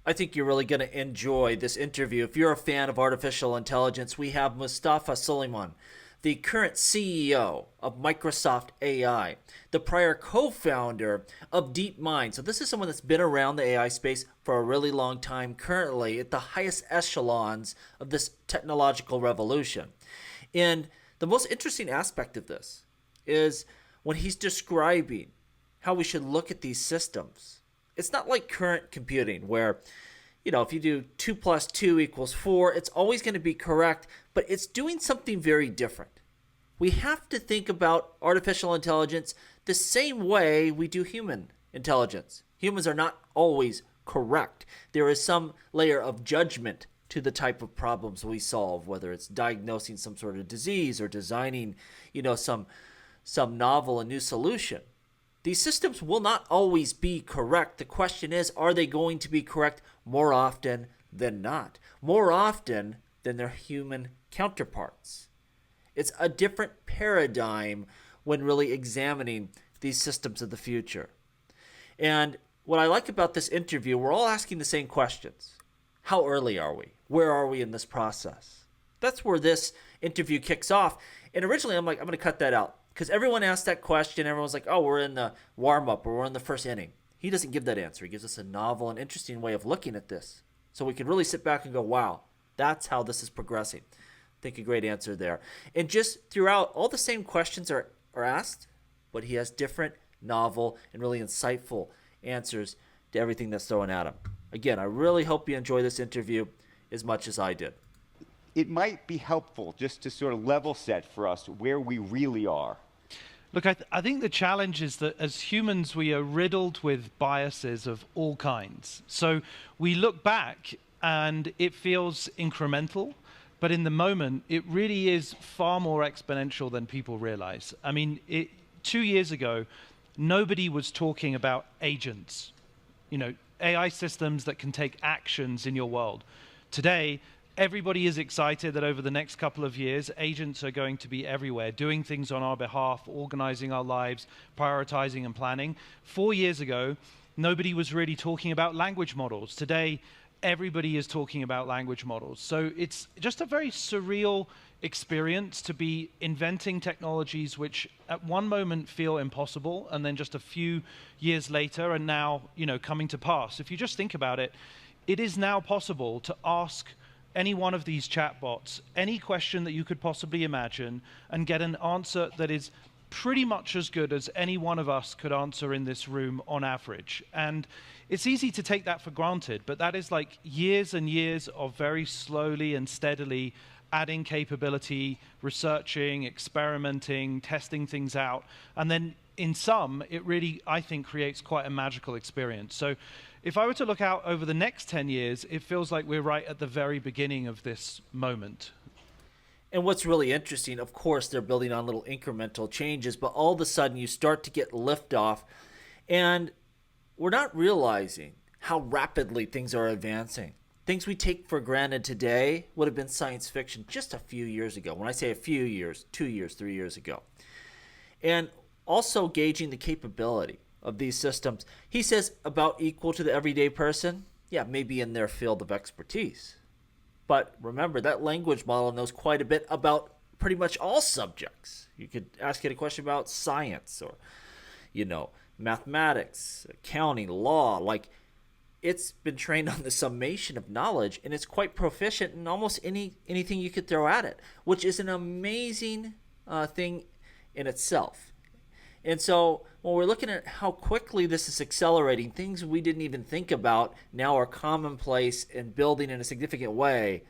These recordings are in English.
I think you're really going to enjoy this interview. If you're a fan of artificial intelligence, we have Mustafa Suleyman, the current CEO of Microsoft AI, the prior co founder of DeepMind. So, this is someone that's been around the AI space for a really long time, currently at the highest echelons of this technological revolution. And the most interesting aspect of this is when he's describing how we should look at these systems. It's not like current computing where, if you do 2 plus 2 equals 4, it's always going to be correct, but it's doing something very different. We have to think about artificial intelligence the same way we do human intelligence. Humans are not always correct. There is some layer of judgment to the type of problems we solve, whether it's diagnosing some sort of disease or designing, some novel and new solution. These systems will not always be correct. The question is, are they going to be correct more often than not? More often than their human counterparts. It's a different paradigm when really examining these systems of the future. And what I like about this interview, we're all asking the same questions. How early are we? Where are we in this process? That's where this interview kicks off. And originally I'm going to cut that out. Because everyone asked that question. Everyone's like, oh, we're in the warm-up or we're in the first inning. He doesn't give that answer. He gives us a novel and interesting way of looking at this. So we can really sit back and go, wow, that's how this is progressing. I think a great answer there. And just throughout, all the same questions are asked, but he has different, novel, and really insightful answers to everything that's thrown at him. Again, I really hope you enjoy this interview as much as I did. It might be helpful just to sort of level set for us where we really are. Look, I think the challenge is that as humans, we are riddled with biases of all kinds. So we look back and it feels incremental, but in the moment, it really is far more exponential than people realize. I mean, 2 years ago, nobody was talking about agents, AI systems that can take actions in your world. Today, everybody is excited that over the next couple of years, agents are going to be everywhere, doing things on our behalf, organizing our lives, prioritizing and planning. 4 years ago, nobody was really talking about language models. Today, everybody is talking about language models. So it's just a very surreal experience to be inventing technologies which at one moment feel impossible and then just a few years later are now, coming to pass. If you just think about it, it is now possible to ask any one of these chatbots any question that you could possibly imagine and get an answer that is pretty much as good as any one of us could answer in this room on average. And it's easy to take that for granted, but that is like years and years of very slowly and steadily adding capability, researching, experimenting, testing things out. And then in sum, it really, I think, creates quite a magical experience. So if I were to look out over the next 10 years, it feels like we're right at the very beginning of this moment. And what's really interesting, of course, they're building on little incremental changes, but all of a sudden you start to get liftoff, and we're not realizing how rapidly things are advancing. Things we take for granted today would have been science fiction just a few years ago. When I say a few years, 2 years, 3 years ago. And also gauging the capability of these systems. He says about equal to the everyday person. Yeah, maybe in their field of expertise. But remember, that language model knows quite a bit about pretty much all subjects. You could ask it a question about science or, mathematics, accounting, law. Like, it's been trained on the summation of knowledge, and it's quite proficient in almost anything you could throw at it, which is an amazing thing in itself. And so when we're looking at how quickly this is accelerating, things we didn't even think about now are commonplace and building in a significant way.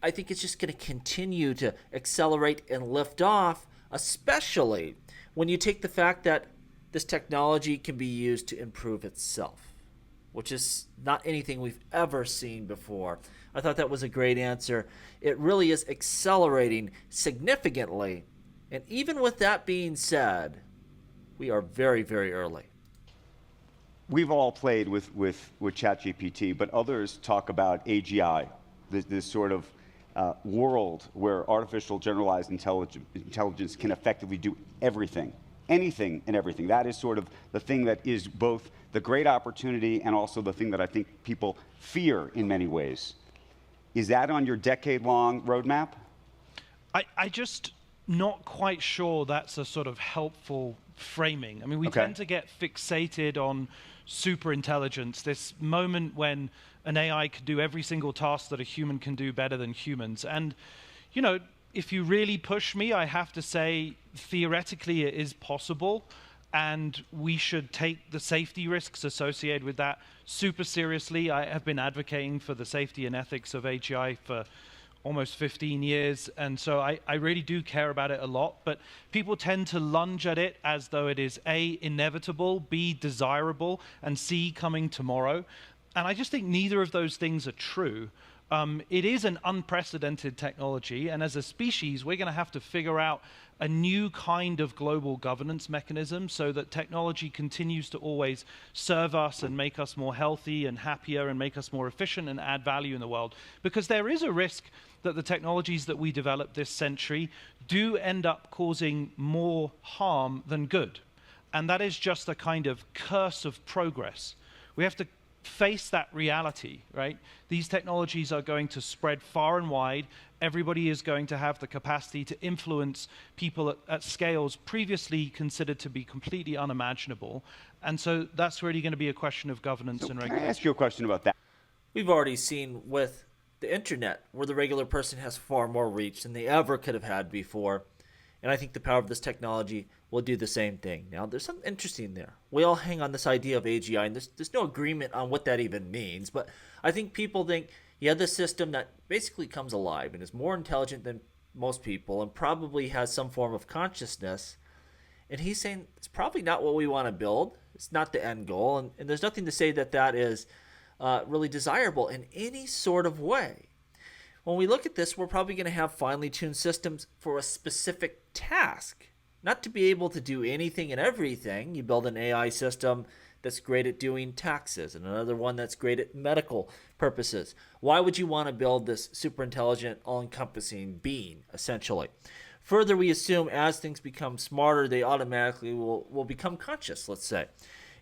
I think it's just going to continue to accelerate and lift off, especially when you take the fact that this technology can be used to improve itself, which is not anything we've ever seen before. I thought that was a great answer. It really is accelerating significantly. And even with that being said, we are very, very early. We've all played with ChatGPT, but others talk about AGI, this sort of world where artificial generalized intelligence can effectively do everything, anything and everything. That is sort of the thing that is both the great opportunity and also the thing that I think people fear in many ways. Is that on your decade-long roadmap? I just not quite sure that's a sort of helpful framing. I mean, we tend to get fixated on super intelligence, this moment when an AI could do every single task that a human can do better than humans. And, you know, if you really push me, I have to say, theoretically it is possible, and we should take the safety risks associated with that super seriously. I have been advocating for the safety and ethics of AGI for almost 15 years, and so I really do care about it a lot, but people tend to lunge at it as though it is A, inevitable, B, desirable, and C, coming tomorrow. And I just think neither of those things are true. It is an unprecedented technology, and as a species, we're going to have to figure out a new kind of global governance mechanism so that technology continues to always serve us and make us more healthy and happier and make us more efficient and add value in the world. Because there is a risk that the technologies that we develop this century do end up causing more harm than good. And that is just a kind of curse of progress. We have to face that reality, right? These technologies are going to spread far and wide. Everybody is going to have the capacity to influence people at scales previously considered to be completely unimaginable. And so that's really going to be a question of governance and regulation. Can I ask you a question about that? We've already seen with the internet where the regular person has far more reach than they ever could have had before. And I think the power of this technology will do the same thing. Now, there's something interesting there. We all hang on this idea of AGI, and there's no agreement on what that even means. But I think people think, yeah, this system that basically comes alive and is more intelligent than most people and probably has some form of consciousness. And he's saying it's probably not what we want to build. It's not the end goal. And there's nothing to say that that is really desirable in any sort of way. When we look at this, we're probably going to have finely tuned systems for a specific task, not to be able to do anything and everything. You build an AI system that's great at doing taxes and another one that's great at medical purposes. Why would you want to build this super intelligent, all-encompassing being, essentially? Further, we assume as things become smarter, they automatically will become conscious, let's say.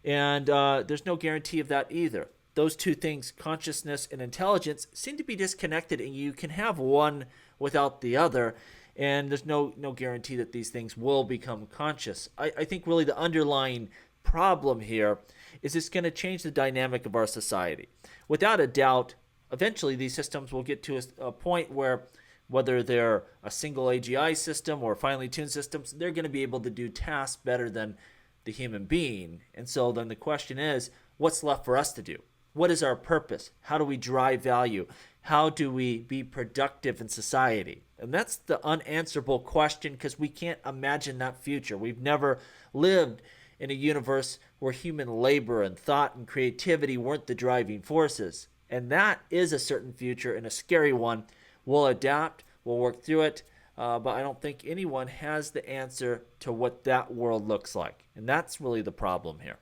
And there's no guarantee of that either. Those two things, consciousness and intelligence, seem to be disconnected, and you can have one without the other, and there's no guarantee that these things will become conscious. I think really the underlying problem here is it's going to change the dynamic of our society. Without a doubt, eventually these systems will get to a point where, whether they're a single AGI system or finely tuned systems, they're going to be able to do tasks better than the human being. And so then the question is, what's left for us to do? What is our purpose? How do we drive value? How do we be productive in society? And that's the unanswerable question, because we can't imagine that future. We've never lived in a universe where human labor and thought and creativity weren't the driving forces. And that is a certain future and a scary one. We'll adapt, we'll work through it, but I don't think anyone has the answer to what that world looks like. And that's really the problem here.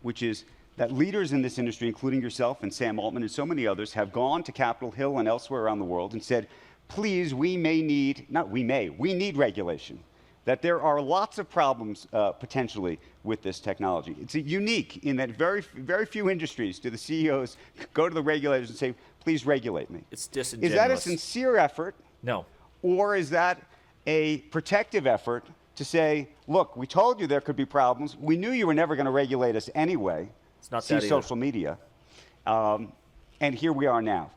Which is that leaders in this industry, including yourself and Sam Altman and so many others, have gone to Capitol Hill and elsewhere around the world and said, please, we need regulation. That there are lots of problems potentially with this technology. It's unique in that very few industries do the CEOs go to the regulators and say, please regulate me. It's disingenuous. Is that a sincere effort? No. Or is that a protective effort to say, look, we told you there could be problems. We knew you were never going to regulate us anyway. It's not See that either. social media. And here we are now.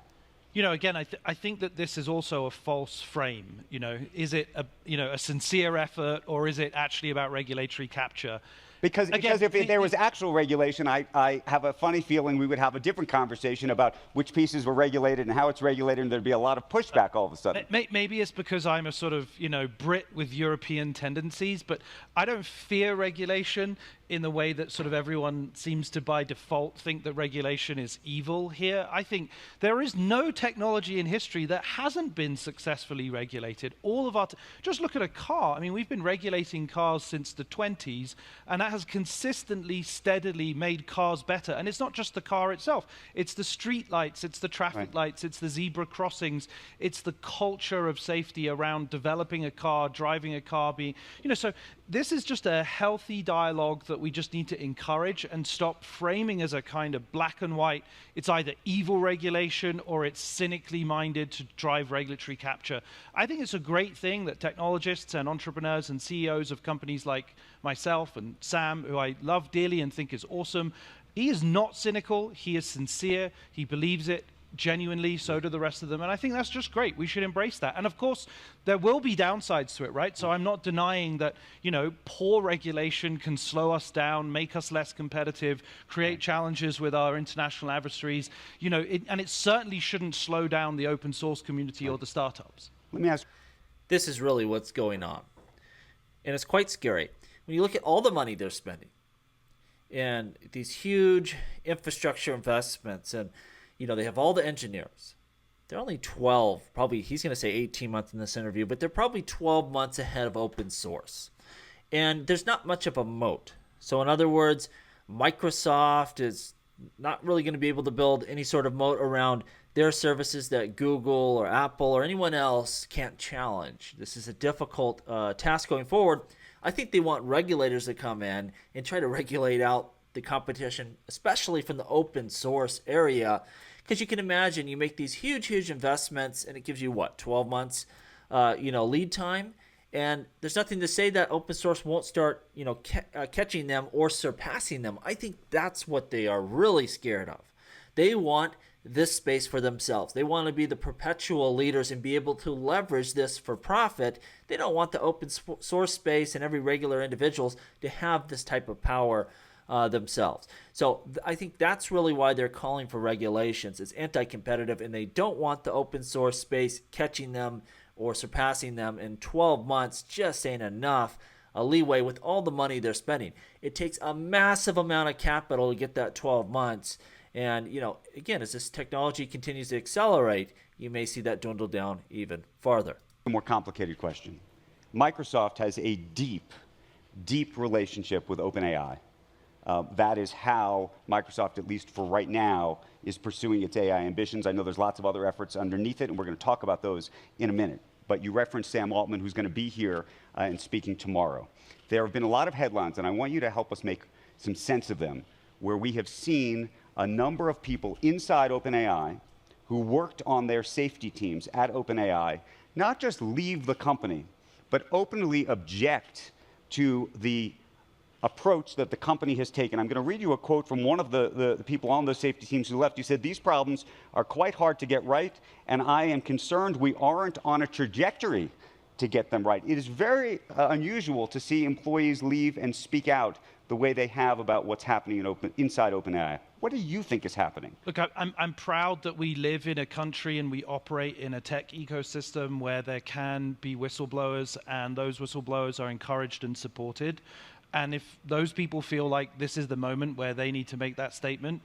You know, again, I think that this is also a false frame. You know, is it a sincere effort, or is it actually about regulatory capture? Because if there was actual regulation, I have a funny feeling we would have a different conversation about which pieces were regulated and how it's regulated, and there'd be a lot of pushback all of a sudden. Maybe it's because I'm a sort of, Brit with European tendencies, but I don't fear regulation in the way that sort of everyone seems to by default think that regulation is evil here. I think there is no technology in history that hasn't been successfully regulated. All of our, just look at a car. I mean, we've been regulating cars since the 20s, and that has consistently, steadily made cars better. And it's not just the car itself. It's the street lights, it's the traffic lights, it's the zebra crossings, it's the culture of safety around developing a car, driving a car, being, so this is just a healthy dialogue that we just need to encourage and stop framing as a kind of black and white. It's either evil regulation or it's cynically minded to drive regulatory capture. I think it's a great thing that technologists and entrepreneurs and CEOs of companies like myself and Sam, who I love dearly and think is awesome, he is not cynical, he is sincere, he believes it genuinely, so do the rest of them, and I think that's just great. We should embrace that. And of course, there will be downsides to it, right? So I'm not denying that, you know, poor regulation can slow us down, make us less competitive, create challenges with our international adversaries, you know, and it certainly shouldn't slow down the open source community or the startups. Let me ask. This is really what's going on. And it's quite scary. When you look at all the money they're spending and these huge infrastructure investments, and you know, they have all the engineers. They're only 12, probably, he's going to say 18 months in this interview, but they're probably 12 months ahead of open source. And there's not much of a moat. So in other words, Microsoft is not really going to be able to build any sort of moat around their services that Google or Apple or anyone else can't challenge. This is a difficult task going forward. I think they want regulators to come in and try to regulate out the competition, especially from the open source area, because you can imagine you make these huge investments and it gives you what, 12 months lead time, and there's nothing to say that open source won't start catching them or surpassing them. I think that's what they are really scared of. They want this space for themselves. They want to be the perpetual leaders and be able to leverage this for profit. They don't want the open source space and every regular individuals to have this type of power themselves. So I think that's really why they're calling for regulations. It's anti-competitive, and they don't want the open source space catching them or surpassing them in 12 months. Just ain't enough leeway with all the money they're spending. It takes a massive amount of capital to get that 12 months. And, you know, again, as this technology continues to accelerate, you may see that dwindle down even farther. A more complicated question. Microsoft has a deep relationship with OpenAI. That is how Microsoft, at least for right now, is pursuing its AI ambitions. I know there's lots of other efforts underneath it, and we're going to talk about those in a minute. But you referenced Sam Altman, who's going to be here and speaking tomorrow. There have been a lot of headlines, and I want you to help us make some sense of them, where we have seen a number of people inside OpenAI who worked on their safety teams at OpenAI not just leave the company, but openly object to the approach that the company has taken. I'm going to read you a quote from one of the people on those safety teams who left. He said, "These problems are quite hard to get right, and I am concerned we aren't on a trajectory to get them right." It is very unusual to see employees leave and speak out the way they have about what's happening inside OpenAI. What do you think is happening? Look, I'm proud that we live in a country and we operate in a tech ecosystem where there can be whistleblowers, and those whistleblowers are encouraged and supported. And if those people feel like this is the moment where they need to make that statement,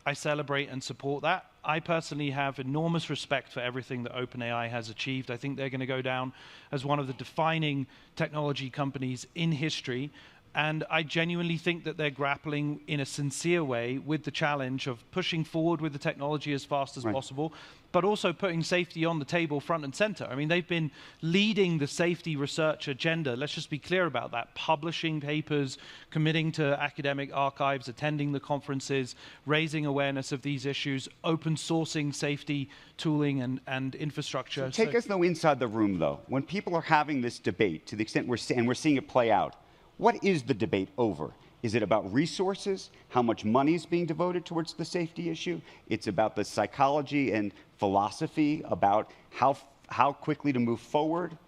I celebrate and support that. I personally have enormous respect for everything that OpenAI has achieved. I think they're going to go down as one of the defining technology companies in history. And I genuinely think that they're grappling in a sincere way with the challenge of pushing forward with the technology as fast as possible, but also putting safety on the table front and center. I mean, they've been leading the safety research agenda. Let's just be clear about that. Publishing papers, committing to academic archives, attending the conferences, raising awareness of these issues, open sourcing safety tooling and infrastructure. So take us, though, inside the room, though. When people are having this debate, to the extent we're seeing it play out, what is the debate over? Is it about resources, how much money is being devoted towards the safety issue? It's about the psychology and philosophy about how quickly to move forward?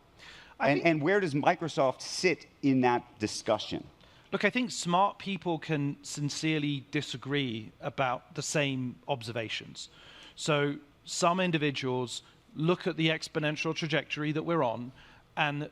And where does Microsoft sit in that discussion? Look, I think smart people can sincerely disagree about the same observations. So some individuals look at the exponential trajectory that we're on, and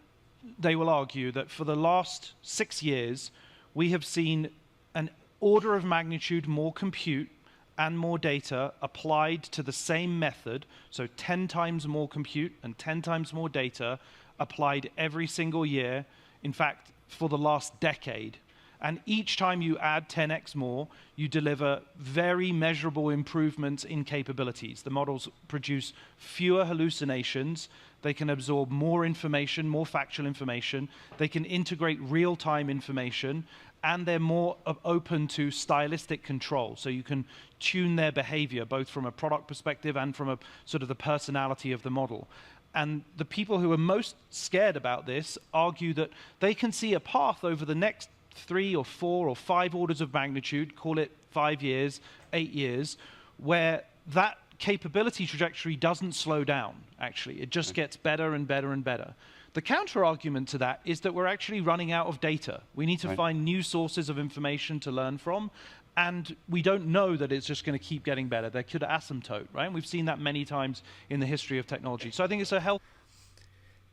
they will argue that for the last 6 years, we have seen an order of magnitude more compute and more data applied to the same method, so 10 times more compute and 10 times more data applied every single year, in fact, for the last decade. And each time you add 10x more, you deliver very measurable improvements in capabilities. The models produce fewer hallucinations. They can absorb more information, more factual information. They can integrate real-time information, and they're more open to stylistic control. So you can tune their behavior, both from a product perspective and from a sort of the personality of the model. And the people who are most scared about this argue that they can see a path over the next 3 or 4 or 5 orders of magnitude, call it 5 years, 8 years, where that capability trajectory doesn't slow down, actually. It just gets better and better and better. The counter-argument to that is that we're actually running out of data. We need to find new sources of information to learn from, and we don't know that it's just going to keep getting better. There could asymptote, right? And we've seen that many times in the history of technology. So I think it's a health.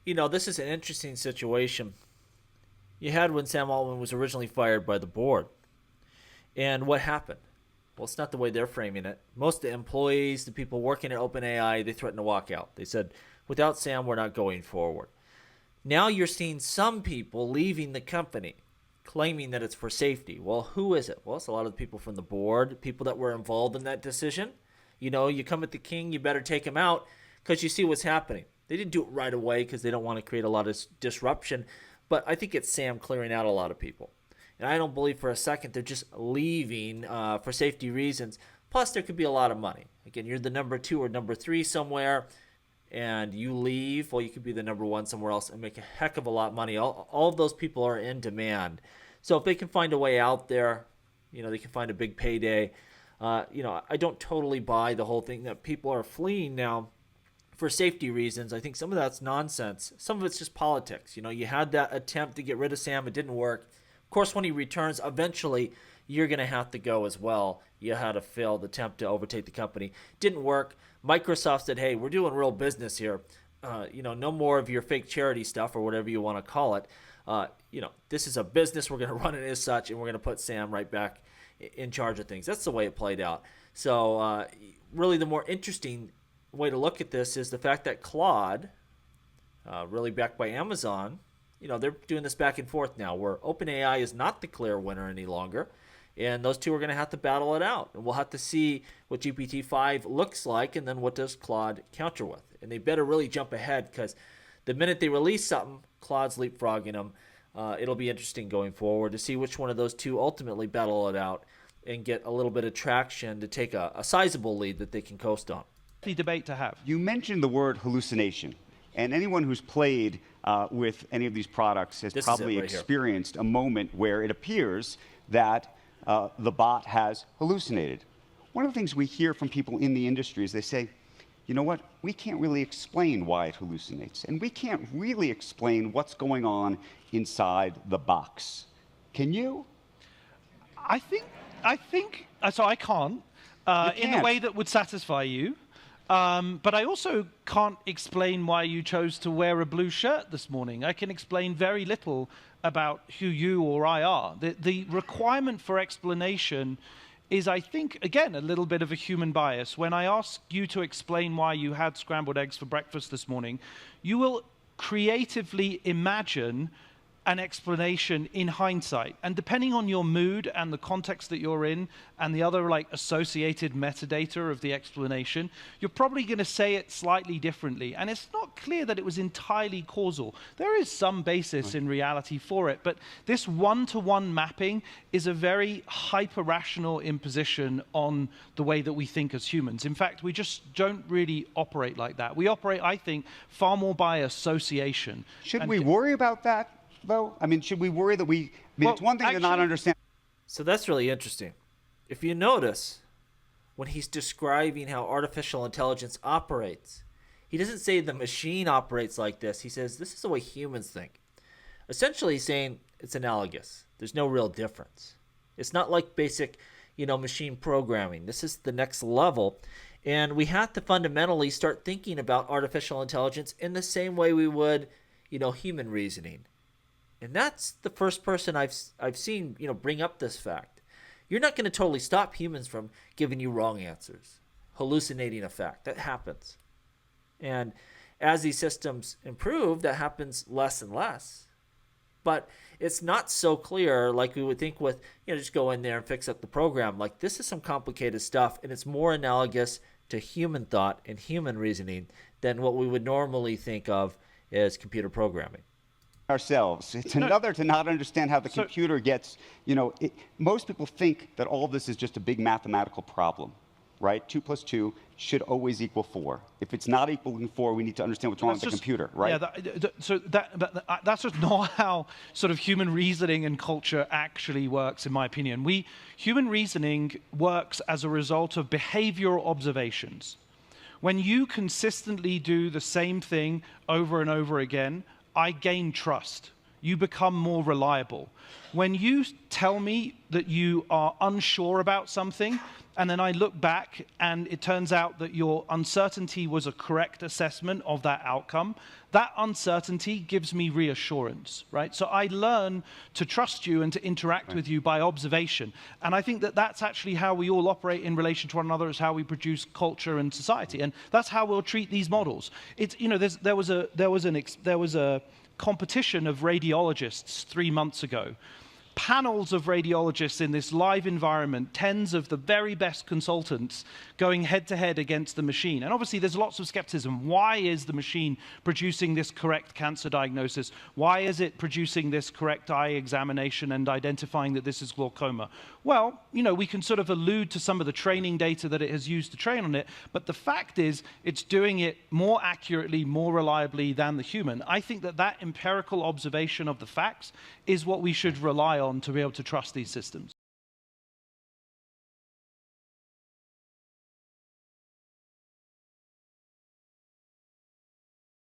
You know, this is an interesting situation. You had when Sam Altman was originally fired by the board. And what happened? Well, it's not the way they're framing it. Most of the employees, the people working at OpenAI, they threatened to walk out. They said, without Sam, we're not going forward. Now you're seeing some people leaving the company, claiming that it's for safety. Well, who is it? Well, it's a lot of the people from the board, people that were involved in that decision. You know, you come at the king, you better take him out because you see what's happening. They didn't do it right away because they don't want to create a lot of disruption. But I think it's Sam clearing out a lot of people. And I don't believe for a second they're just leaving for safety reasons. Plus, there could be a lot of money. Again, you're the number 2 or number 3 somewhere, and you leave. Well, you could be the number 1 somewhere else and make a heck of a lot of money. All of those people are in demand. So if they can find a way out there, you know, they can find a big payday. You know, I don't totally buy the whole thing that people are fleeing now for safety reasons. I think some of that's nonsense. Some of it's just politics. You know, you had that attempt to get rid of Sam. It didn't work. Of course, when he returns, eventually you're going to have to go as well. You had a failed attempt to overtake the company. Didn't work. Microsoft said, hey, we're doing real business here. You know, no more of your fake charity stuff or whatever you want to call it. You know, this is a business. We're going to run it as such, and we're going to put Sam right back in charge of things. That's the way it played out. So really the more interesting way to look at this is the fact that Claude, really backed by Amazon, you know, they're doing this back and forth now where OpenAI is not the clear winner any longer. And those two are going to have to battle it out. And we'll have to see what GPT-5 looks like and then what does Claude counter with. And they better really jump ahead because the minute they release something, Claude's leapfrogging them. It'll be interesting going forward to see which one of those two ultimately battle it out and get a little bit of traction to take a sizable lead that they can coast on. The debate to have. You mentioned the word hallucination. And anyone who's played with any of these products has probably experienced a moment where it appears that the bot has hallucinated. One of the things we hear from people in the industry is they say, you know what, we can't really explain why it hallucinates, and we can't really explain what's going on inside the box. Can you? I think so I can't, in the way that would satisfy you. But I also can't explain why you chose to wear a blue shirt this morning. I can explain very little about who you or I are. The requirement for explanation is, I think, again, a little bit of a human bias. When I ask you to explain why you had scrambled eggs for breakfast this morning, you will creatively imagine an explanation in hindsight. And depending on your mood and the context that you're in and the other like associated metadata of the explanation, you're probably going to say it slightly differently. And it's not clear that it was entirely causal. There is some basis in reality for it, but this one-to-one mapping is a very hyper-rational imposition on the way that we think as humans. In fact, we just don't really operate like that. We operate, I think, far more by association. Should we worry about that, though? I mean, should we worry that it's one thing to not understand. So that's really interesting. If you notice, when he's describing how artificial intelligence operates, he doesn't say the machine operates like this. He says this is the way humans think. Essentially, he's saying it's analogous. There's no real difference. It's not like basic, machine programming. This is the next level. And we have to fundamentally start thinking about artificial intelligence in the same way we would, human reasoning. And that's the first person I've seen, bring up this fact. You're not going to totally stop humans from giving you wrong answers, hallucinating a fact. That happens. And as these systems improve, that happens less and less. but it's not so clear like we would think with, just go in there and fix up the program. Like, this is some complicated stuff, and it's more analogous to human thought and human reasoning than what we would normally think of as computer programming. Ourselves. It's another to not understand how the computer gets, most people think that all of this is just a big mathematical problem, right? 2 + 2 should always equal 4. If it's not equaling 4, we need to understand what's wrong with the computer, right? Yeah, that's just not how sort of human reasoning and culture actually works, in my opinion. Human reasoning works as a result of behavioral observations. When you consistently do the same thing over and over again, I gain trust. You become more reliable. When you tell me that you are unsure about something, and then I look back and it turns out that your uncertainty was a correct assessment of that outcome, that uncertainty gives me reassurance, right? So I learn to trust you and to interact with you by observation. And I think that that's actually how we all operate in relation to one another, is how we produce culture and society. And that's how we'll treat these models. It's, there was a competition of radiologists 3 months ago. Panels of radiologists in this live environment, tens of the very best consultants going head-to-head against the machine. And obviously there's lots of skepticism. Why is the machine producing this correct cancer diagnosis? Why is it producing this correct eye examination and identifying that this is glaucoma? Well, we can sort of allude to some of the training data that it has used to train on it, but the fact is it's doing it more accurately, more reliably than the human. I think that that empirical observation of the facts is what we should rely on to be able to trust these systems.